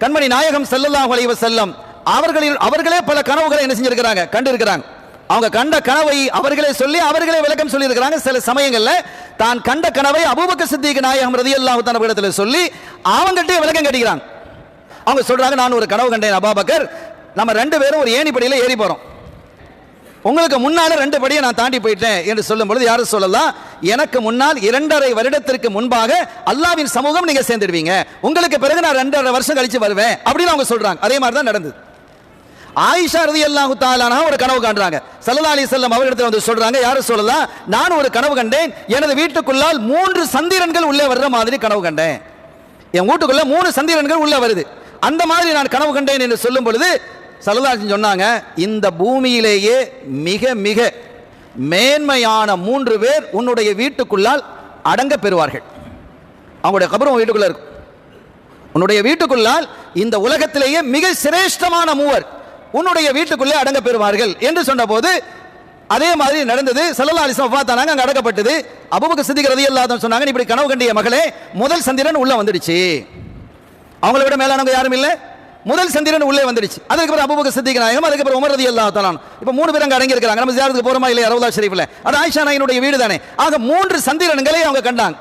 கண்மணி நாயகம் ஸல்லல்லாஹு அலைஹி வஸல்லம் அவர்களே பல கனவுகளை என்ன செஞ்சிருக்கிறாங்க, கண்டு இருக்கிறாங்க. அவங்க கண்ட கனவை அவர்களே சொல்லி அவர்களே விளக்கம் சொல்லி இருக்கிறாங்க. சில சமயங்கள்ல தான் கண்ட கனவை அபூபக்கர் சித்திக் நாயகம் ரலியல்லாஹு தஆலா இடத்துல சொல்லி அவங்கள்ட்ட விளக்கம் கேட்கிறாங்க. அவங்க சொல்றாங்க, நான் ஒரு கனவு கண்டேன் அபூபக்கர், நம்ம ரெண்டு பேரும் ஒரு ஏணிப்படியில் ஏறி போறோம், உங்களுக்கு முன்னால 2 படியை நான் தாண்டி போயிட்டேன் என்று சொல்லும் பொழுது யாரும் சொல்லலாம், எனக்கு முன்னால் 2.5 வருடத்திற்கு முன்பாக அல்லாஹ்வின் சமூகம் நீங்க சேர்ந்துடுவீங்க, உங்களுக்கு பிறகு நான் 2.5 வருஷம் கழிச்சு வருவேன் அப்படின்னு அவங்க சொல்றாங்க. அதே மாதிரி தான் நடந்தது. ஆயிஷா ரலியல்லாஹு தஆலா அன்ஹா ஒரு கனவு காண்றாங்க. ஸல்லல்லாஹு அலைஹி வஸல்லம் அவர்களிடத்தில் வந்து சொல்றாங்க, யாரும் சொல்லலாம், நான் ஒரு கனவு கண்டேன், எனது வீட்டுக்குள்ளால் 3 சந்திரன்கள் உள்ளே வர்ற மாதிரி கனவு கண்டேன், என் வீட்டுக்குள்ள 3 சந்திரன்கள் உள்ள வருது, அந்த மாதிரி நான் கனவு கண்டேன் என்று சொல்லும் பொழுது ஸல்லல்லாஹு அலைஹி வஸல்லம் சொன்னாங்க, இந்த பூமியிலேயே மிக மிக மேன்மையான 3 பேர் உன்னுடைய வீட்டுக்குள்ளால் அடங்க பெறுவார்கள். அவங்களுடைய கபரும் வீட்டுக்குள்ள இருக்கும். உன்னுடைய வீட்டுக்குள்ளால் இந்த உலகத்திலேயே மிக சிரேஷ்டமான 3 உன்னுடைய வீட்டுக்குள்ளே அடங்க பெறுவார்கள் என்று சொன்னபோது அதே மாதிரி நடந்தது. ஸல்லல்லாஹு அலைஹி வஸல்லம் வஃபாத்தானாங்க, அங்க அடக்கப்பட்டது. அபூபக்கர் சித்திக் ரலியல்லாஹு அன்ஹு சொன்னாங்க, இப்படி கனவு கண்டிய மகளே, முதல் சந்திரன் உள்ள வந்துடுச்சு, அவங்கள விட மேலானவங்க யாரும் இல்லை, முதல் சந்திரன் உள்ளே வந்துடுச்சு. அதுக்கப்புறம் அபூபக்கர் சித்திக் நாயகம், அதுக்கப்புறம் உமர் ரலியல்லாஹு தஆலா, இப்போ 3 பேர் அங்க அடங்கி இருக்காங்க. நம்ம ஜியாரத்துக்கு போறோமா இல்லையா ரவுலா ஷரீஃப்ல, அது ஆயிஷா நாயினுடைய வீடு தானே. ஆக 3 சந்திரன்களை அவங்க கண்டாங்க.